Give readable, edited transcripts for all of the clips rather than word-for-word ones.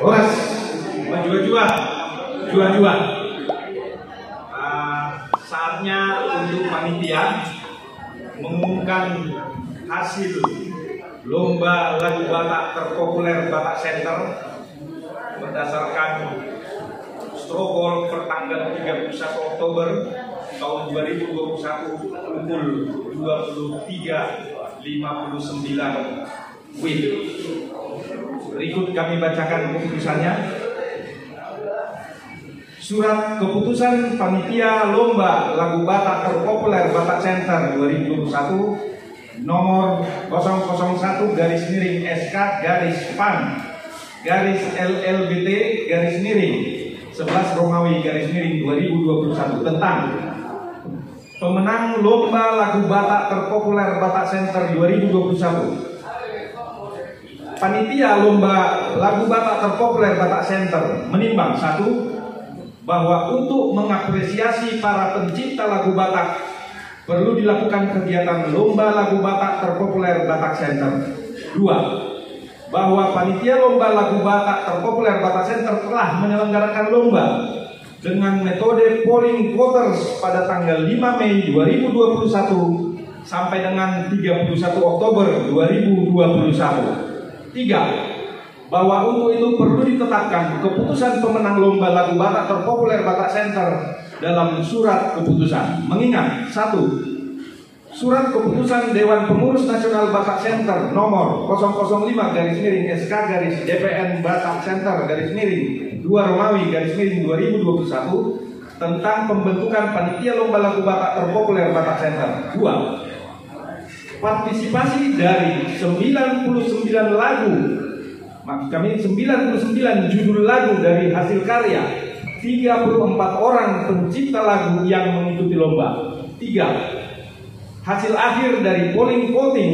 Horas, jua-jua. Saatnya untuk panitia mengumumkan hasil lomba lagu Batak terpopuler Batak Center berdasarkan Strobol pertanggal 31 Oktober tahun 2021 pukul 23.59 WIB. Berikut kami bacakan keputusannya. Surat keputusan panitia lomba lagu Batak terpopuler Batak Center 2021 nomor 001-PAN-LLBT-11 Romawi _2021 tentang pemenang lomba lagu Batak terpopuler Batak Center 2021. Panitia lomba lagu Batak terpopuler Batak Center menimbang: 1. Bahwa untuk mengapresiasi para pencipta lagu Batak perlu dilakukan kegiatan lomba lagu Batak terpopuler Batak Center. 2. Bahwa panitia lomba lagu Batak terpopuler Batak Center telah menyelenggarakan lomba dengan metode polling voters pada tanggal 5 Mei 2021 sampai dengan 31 Oktober 2021. 3. Bahwa untuk itu perlu ditetapkan keputusan pemenang lomba lagu Batak terpopuler Batak Center dalam surat keputusan. Mengingat: 1. Surat keputusan Dewan Pengurus Nasional Batak Center nomor 005-SK-DPN Batak Center _2 Romawi _2021 tentang pembentukan panitia lomba lagu Batak terpopuler Batak Center. 2. Partisipasi dari 99 lagu, maksud kami 99 judul lagu dari hasil karya 34 orang pencipta lagu yang mengikuti lomba. 3. Hasil akhir dari polling voting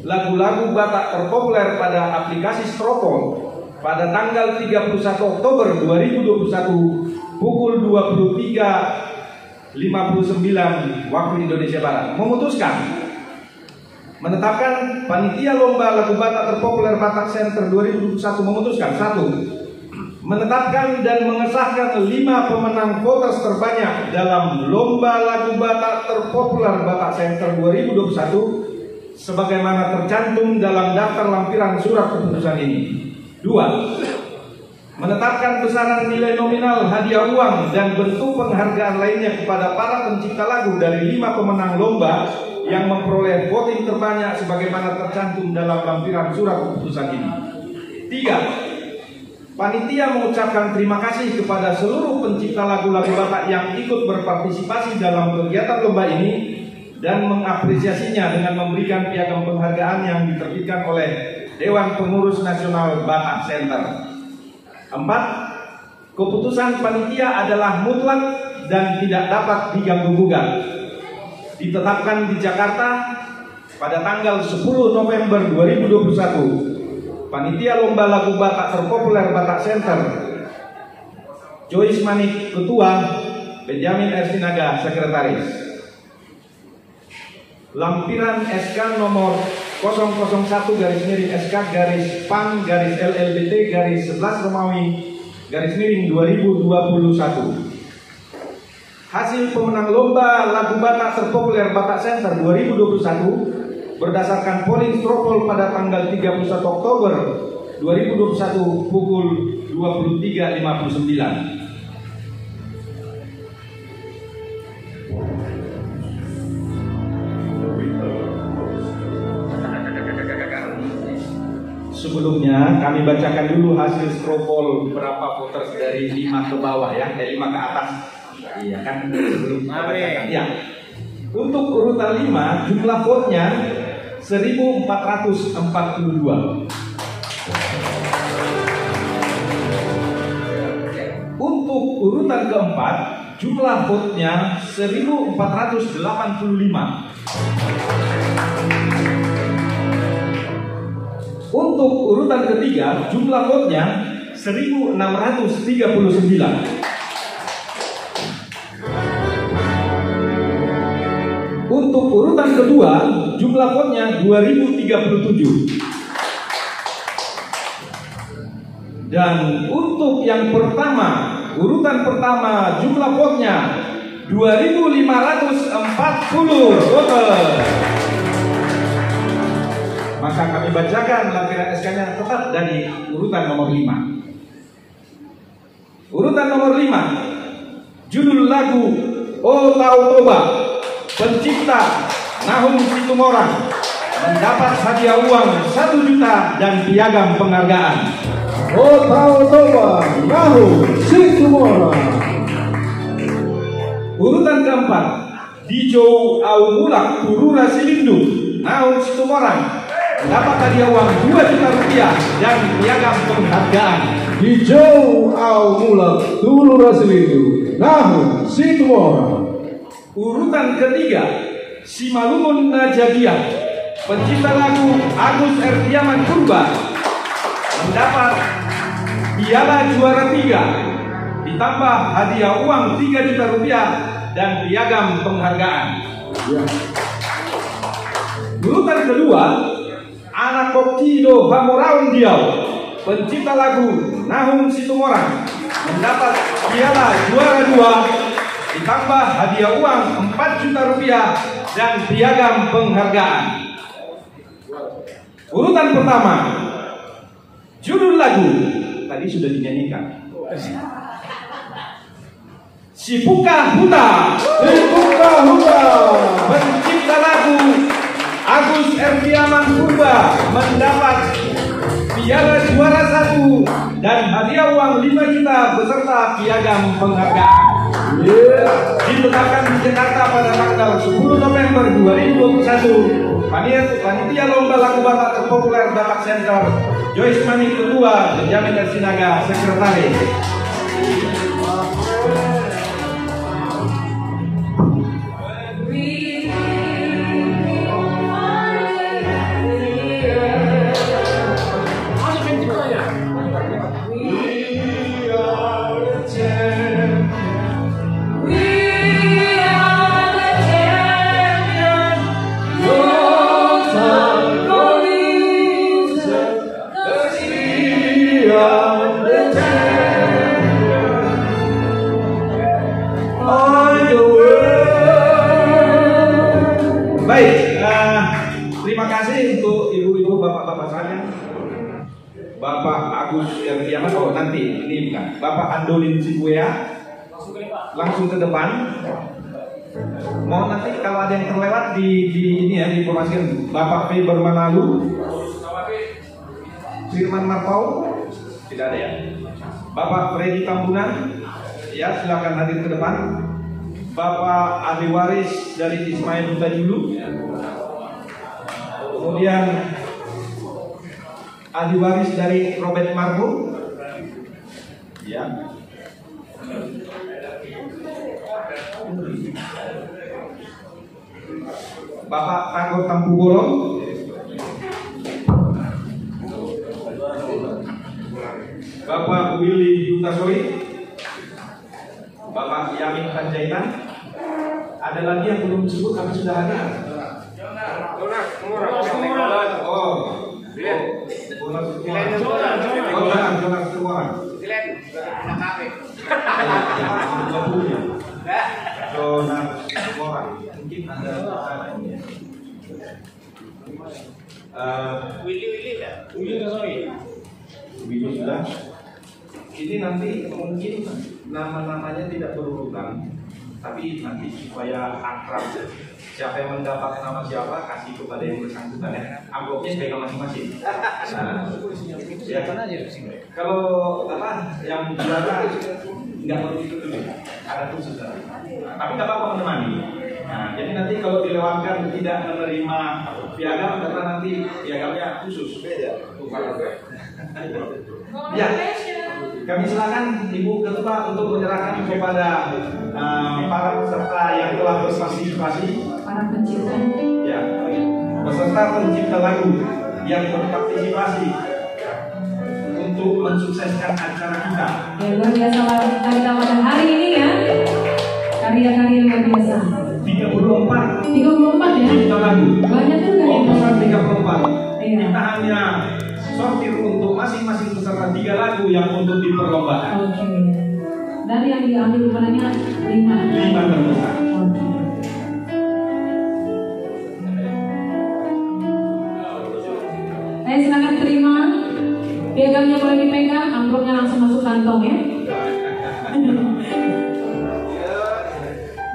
lagu-lagu Batak terpopuler pada aplikasi Strobol pada tanggal 31 Oktober 2021 pukul 23.59 waktu Indonesia Barat. Memutuskan menetapkan panitia lomba lagu Batak terpopuler Batak Center 2021 memutuskan: 1. Menetapkan dan mengesahkan 5 pemenang voters terbanyak dalam lomba lagu Batak terpopuler Batak Center 2021 sebagaimana tercantum dalam daftar lampiran surat keputusan ini. 2. Menetapkan besaran nilai nominal hadiah uang dan bentuk penghargaan lainnya kepada para pencipta lagu dari 5 pemenang lomba yang memperoleh voting terbanyak sebagaimana tercantum dalam lampiran surat keputusan ini. 3. Panitia mengucapkan terima kasih kepada seluruh pencipta lagu-lagu Batak yang ikut berpartisipasi dalam kegiatan lomba ini dan mengapresiasinya dengan memberikan piagam penghargaan yang diterbitkan oleh Dewan Pengurus Nasional Batak Center. 4. Keputusan panitia adalah mutlak dan tidak dapat diganggu-gugat. Ditetapkan di Jakarta pada tanggal 10 November 2021. Panitia lomba lagu Batak terpopuler Batak Center: Joyce Manik Ketua, Benjamin Ersinaga Sekretaris. Lampiran SK nomor 001-SK-PAN-LLBT-11 Romawi _2021. Hasil pemenang lomba lagu Batak terpopuler Batak Center 2021 berdasarkan polling Strobol pada tanggal 31 Oktober 2021 pukul 23.59. Sebelumnya kami bacakan dulu hasil Strobol berapa voters dari 5 ke bawah ya, dari 5 ke atas. Iya kan sebelum bacakan. Ya. Untuk urutan 5 jumlah vote-nya 1442. Untuk urutan keempat jumlah vote-nya 1485. Untuk urutan ketiga jumlah vote-nya 1639. Untuk urutan kedua jumlah vote-nya 2037. Dan untuk yang pertama, urutan pertama jumlah votnya 2.540 voters. Maka kami bacakan lampiran SK-nya tetap dari urutan nomor 5. Urutan nomor 5, judul lagu Oh Tau Toba, pencipta Nahum Situmorang, mendapat hadiah uang 1 juta dan piagam penghargaan. Oh Tau Toba, Nahum Situmorang. Urutan keempat, Dijo Aumulak Purura Silindu, Nahum Situmorang, mendapat hadiah uang 2 juta rupiah dan piagam penghargaan. Hijau Aumulak Purura Silindu, Nahum Situmorang. Urutan ketiga, Simalungun Najadiah, pencipta lagu Agus Ertiaman Purba, mendapat piala juara 3 ditambah hadiah uang 3 juta rupiah dan piagam penghargaan. Ya. Urutan kedua, Anak Koktido Hamoraun Diau, pencipta lagu Nahum Situmorang, mendapat piala juara 2 ditambah hadiah uang 4 juta rupiah dan piagam penghargaan. Urutan pertama, judul lagu tadi sudah dinyanyikan, Sipuka Huta, Sipuka Huta, pencipta lagu Agus Ertiaman Purba, mendapat piala juara 1 dan hadiah uang 5 juta beserta piagam penghargaan. Ditetapkan di Jakarta pada tanggal 10 November 2021. Panitia Lomba Lagu Batak Terpopuler Batak Center, Joyce Mani Ketua, Benjamin Sinaga Sekretaris. Terima kasih untuk ibu-ibu, bapak-bapak saya. Bapak Agus Ertiaman, oh nanti ini bukan. Bapak Andolin Sibuya, langsung ke depan. Mau nanti kalau ada yang terlewat di ini ya, diinformasikan. Bapak Faber Manalu, Firman Marpau, tidak ada ya. Bapak Freddy Tambunan, ya silakan hadir ke depan. Bapak ahli waris dari Ismail Hutajulu. Kemudian ahli waris dari Robert Margo, ya. Bapak Tanggo Tampu Bolong, Bapak Willy Hutasoi, Bapak Yamin Panjaitan. Ada lagi yang belum disebut tapi sudah ada. Willy sudah. Ini nanti mungkin nama-namanya tidak berurutan, tapi nanti supaya akrab. Siapa yang mendapat nama siapa kasih kepada yang bersangkutan ya. Amplopnya pegang masing-masing. Ya. Kalau apa yang juara nggak begitu dulu, ada khusus. Tapi nggak apa-apa menemani. Nah, jadi nanti kalau dilewatkan tidak menerima piagam karena nanti piagamnya khusus beda. Ya, kami silakan Ibu Ketua untuk menyerahkan kepada para peserta yang telah berpartisipasi. Para pencipta. Ya, peserta pencipta lagu yang berpartisipasi untuk mensukseskan acara kita. Ya, luar biasa kita pada hari ini ya. Karya-karya luar biasa. 34 ya. pencipta lagu. Banyak juga ya. Komposan 34. Iya. Kita hanya sortir untuk masing-masing peserta 3 lagu yang untuk diperlombaan. Oke. Dan yang diambil pemenangnya 5 terbesar. Oke. Silakan terima. Piagamnya boleh dipegang, amplopnya langsung masuk kantong ya.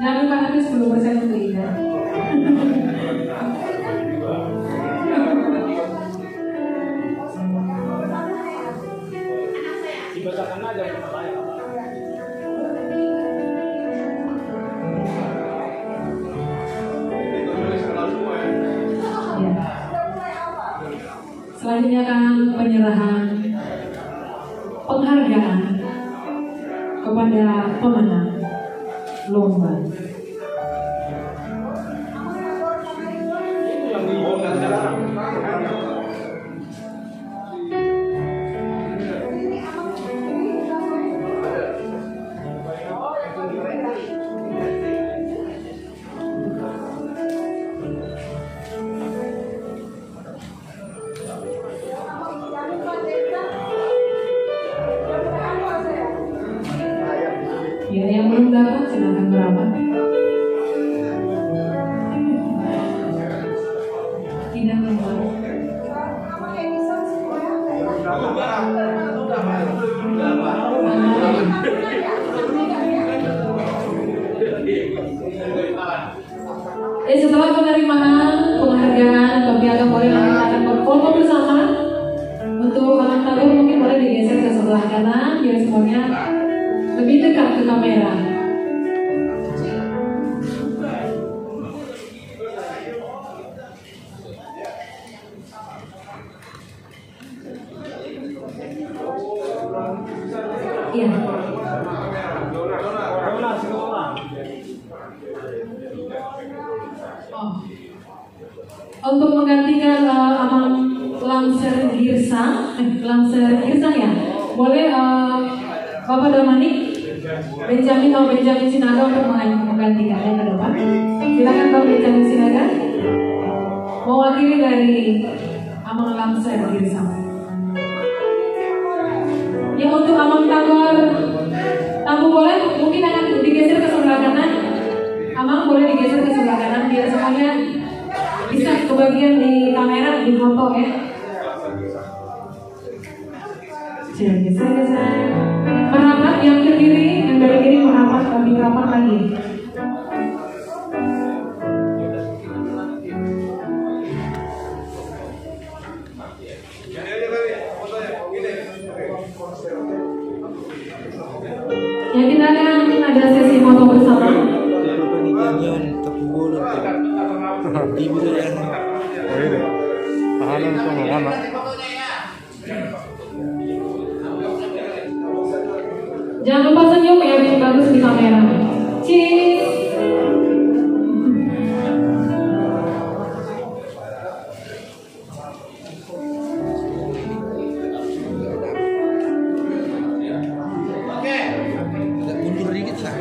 Jangan lupa nanti 10% untuk Ida. Dibacakan aja namanya. Selanjutnya akan penyerahan penghargaan kepada pemenang lomba. Ya, yang belum dapat silakan merapat. Tidak merapat. Setelah penerimaan penghargaan, piagam boleh akan berfoto bersama. Untuk anak tabur mungkin boleh digeser ke sebelah kanan biar semuanya lebih dekat ke kamera. Iya. Oh. Untuk menggantikan Amang Lamser Girsa ya. Boleh Bapak Domani Benjamin Sinaga untuk menggantikan yang ke depan. Silakan Bapak Benjamin Sinaga mewakili dari Amang Lamser Girsa. Yang untuk Amang Tamu boleh mungkin akan digeser ke sebelah kanan. Amang boleh digeser ke sebelah kanan biar semuanya bisa kebagian di kamera di foto ya. Geser. Merapat yang ke kiri, yang dari kiri merapat lebih rapat lagi. Ya, kita akan ada sesi foto bersama. Jangan lupa senyum ya, biar bagus di kamera. Cheese. Mundur dikit lah.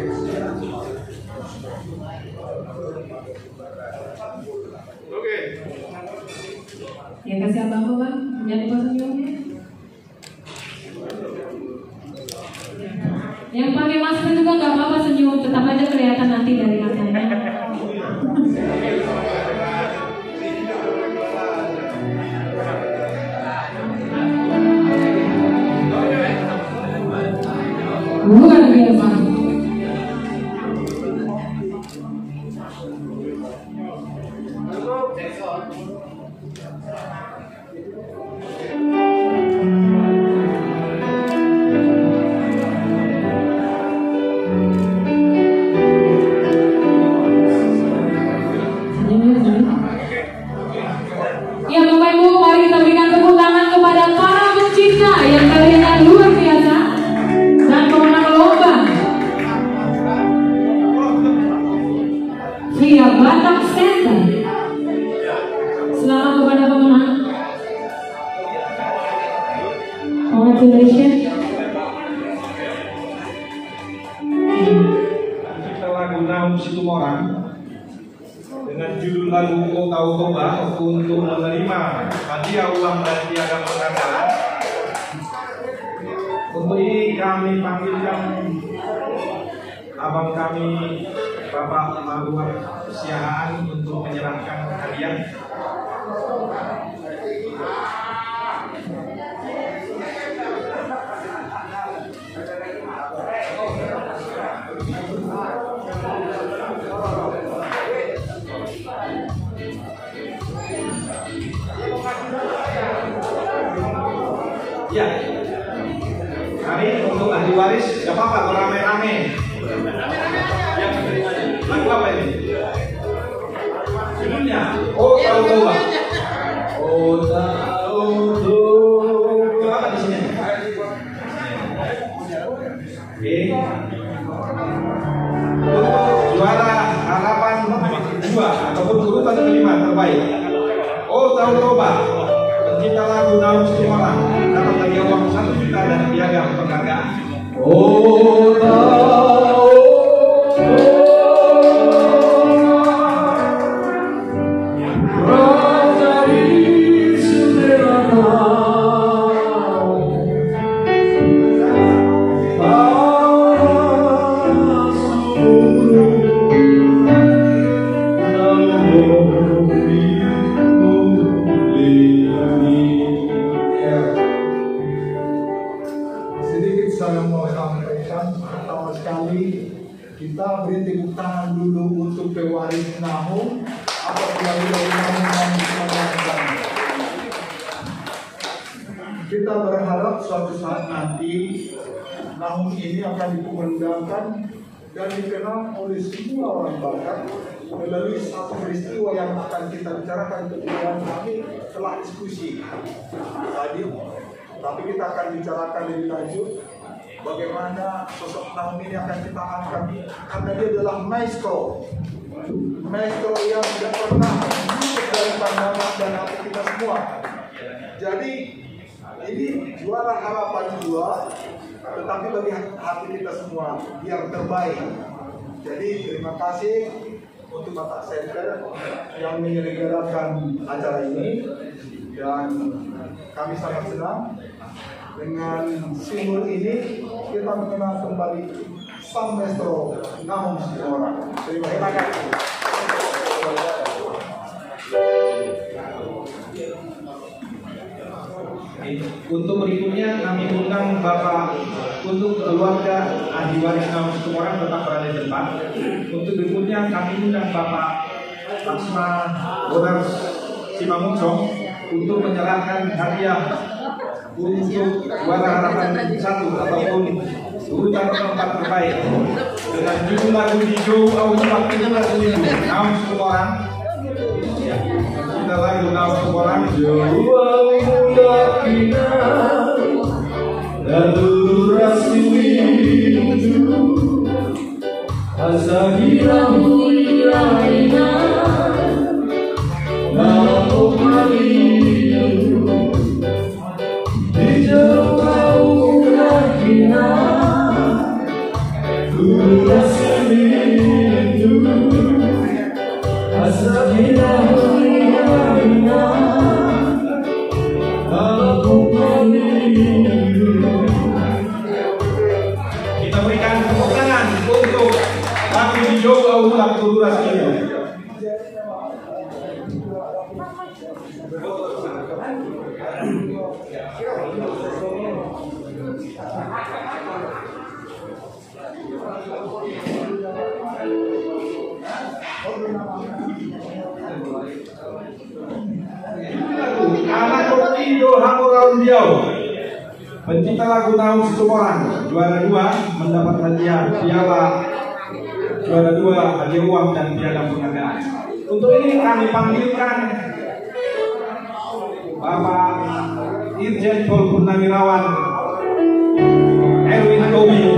Ya, kasih abang Bang, jangan lupa senyumnya. Yang pakai masker juga nggak apa-apa senyum, tetap aja kelihatan nanti dari matanya. Luar biasa. Ya Bapak Ibu, mari kita berikan tepuk tangan kepada para pencipta yang karyanya luar biasa dan pemenang lomba Via Batak Center. Selamat kepada pemenang. Congratulations. Kita lagu Nahum Situmorang dengan judul lagu "Oh Tahu Toba" untuk menerima hadiah uang dan piagam penghargaan. Untuk ini kami panggilkan abang kami Bapak Marwar Siahaan untuk menyerahkan hadiah. Ya, hari untuk ahli waris, gak apa-apa beramai-ramai. Lagu apa ini? Judulnya "Oh Tahu Toba". Oh tahu toba. Kenapa di sini? Oke. Untuk juara harapan 2 ataupun urutan kelima terbaik, "Oh Tahu Toba", pencipta lagu Naum Situmorang, dapat hadiah uang 1 juta dan piagam penghargaan. Oh tahu sedikit saya mau sampaikan. Pertama sekali kita beri tepuk tangan dulu untuk pewaris Nahum apabila Nahum menyampaikan. Kita berharap suatu saat nanti Nahum ini akan dikumandangkan dan dikenal oleh semua orang Batak melalui satu peristiwa yang akan kita bicarakan kemudian kami telah diskusi tadi. Tapi kita akan bicarakan lebih lanjut bagaimana sosok Nahum ini akan kita angkat karena dia adalah maestro yang tidak pernah menutup dari pandangan dan hati kita semua. Jadi ini juara harapan 2, tetapi bagi hati kita semua yang terbaik. Jadi terima kasih untuk Batak Center yang menyelenggarakan acara ini, dan kami sangat senang dengan simbol ini kita mengenal kembali sang maestro Nahum Situmorang. Terima kasih. Untuk berikutnya kami undang Bapak, untuk keluarga ahli waris Naum Situmorang tetap berada di depan. Untuk berikutnya kami undang Bapak Laksma Bodar Simanguncong untuk menyerahkan hadiah untuk juara harapan 1 ataupun urutan keempat terbaik dengan judul lagu "Hijau Au Mulag Tulurasilidu" Naum Situmorang. Kita lagu Naum Situmorang. Hijau au mulag dan Tulurasilidu, asagirahu ilaina Naum Malidu. Hijau au mulag Tulurasilidu, asagirahu ilaina Naum Malidu. Kita berikan tepuk tangan untuk lagu "Hijau Au Mulag Tulurasilidu". Anak Kopido Hamuraun Diau, pencipta lagu Naum Situmorang, juara 2 mendapat hadiah piala, juara 2 hadiah uang dan piagam penghargaan. Untuk ini kami panggilkan Bapak Irjen Pol Purnawirawan Erwin Tobing.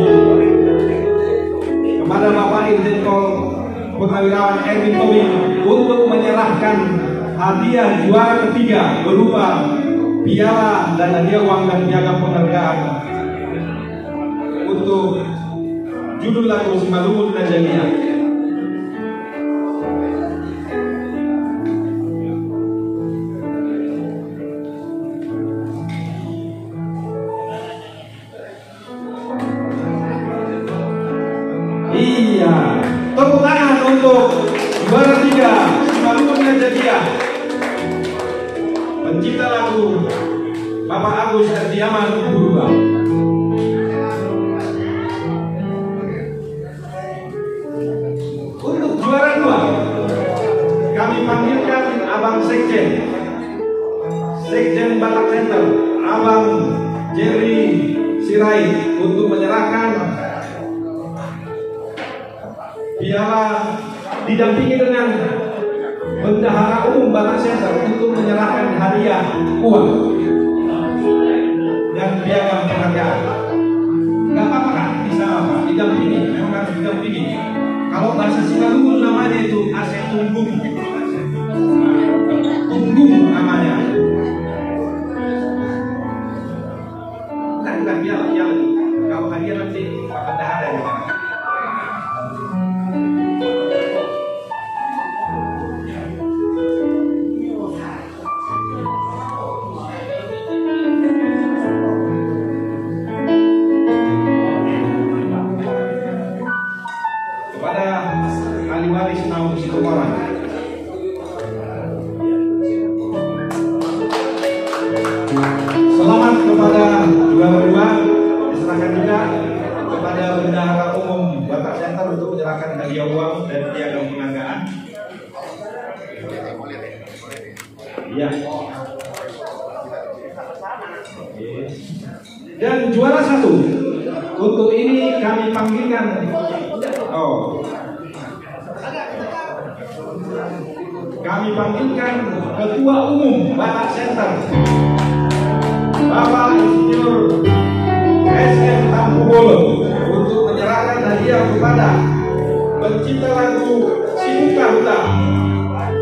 Kepada Bapak Irjen Pol Purnawirawan Erwin Tobing untuk menyerahkan hadiah juara ketiga berupa piala dan hadiah uang dan piagam penghargaan untuk judul lagu "Simalungun dan Jania". Agus Herdiaman Purba. Untuk juara 2 kami panggilkan Abang Sekjen Batak Center, Abang Jerry Sirait, untuk menyerahkan piala, didampingi dengan Bendahara Umum Batak Center untuk menyerahkan hadiah uang dan piagam penghargaan. Gak apa-apa kan? Bisa apa? Didampingi, memang harus didampingi. Kalau bahasa Singalungun namanya itu ase tunggung. Tunggung namanya. Bukan piala. Kalau hadiah nanti Pak Bendahara yang menyerahkan. Selamat kepada juara 2, diserahkan juga kepada Bendahara Umum Batak Center untuk menyerahkan hadiah uang dan piagam penghargaan. Ya. Dan juara 1 untuk ini kami panggilkan. Kami panggilkan Ketua Umum Batak Center, Bapak Insinyur SM Tampu Bolo, untuk menyerahkan hadiah kepada pencipta lagu Sibuka Huta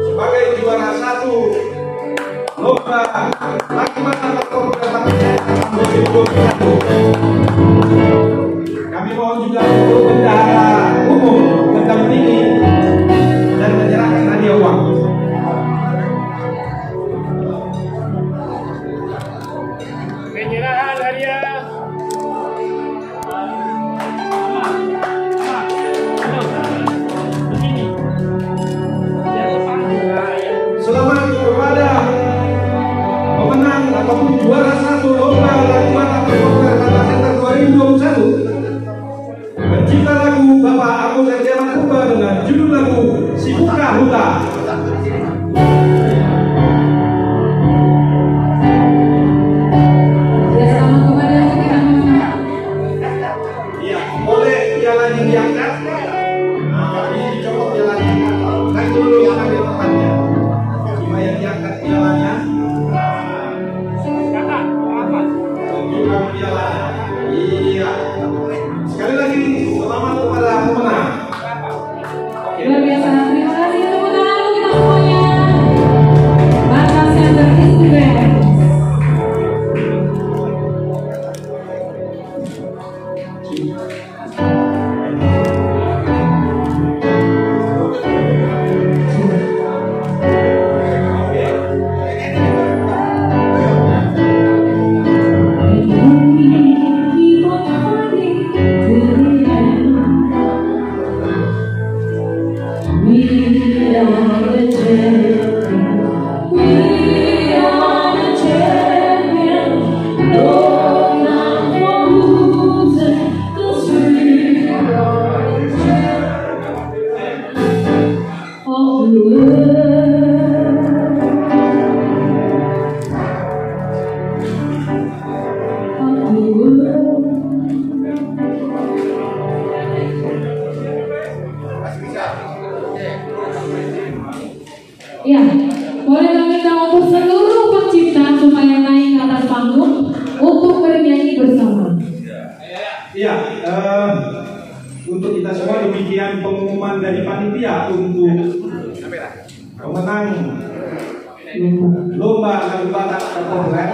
sebagai juara 1 lomba lagu Batak Batak tahun 2021. Kami mohon juga untuk Bendahara Umum mendampingi dan menyerahkan hadiah uang. Penyerahan hadiah. Selamat kepada pemenang ataupun juara 1 lomba lagu Batak Batak Center 2021. Pencipta lagu Bapak Agus Herdiaman Purba dengan judul lagu Sibuka Huta. Ya, boleh pialanya diangkat. Ini dicopot pialanya. Kan dulu yang ambil tempatnya. Cuma yang diangkat pialanya. Tunjukkan pialanya. Iya. Sekali lagi, selamat kepada pemenang. Luar biasa, terima kasih tepuk tangan untuk kita semuanya. Batak Center Instagram. Ya, boleh meminta untuk seluruh pencipta supaya naik ke atas panggung untuk bernyanyi bersama. Iya, untuk kita semua demikian pengumuman dari panitia untuk pemenang lomba lagu Batak terpopuler.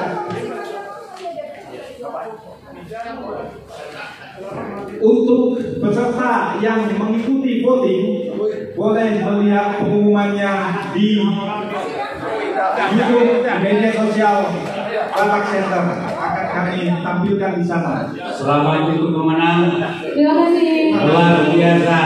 Untuk peserta yang mengikuti voting, boleh melihat pengumumannya di YouTube media sosial Batak Center. Akan kami tampilkan di sana. Selamat untuk pemenang. Terima kasih. Luar biasa.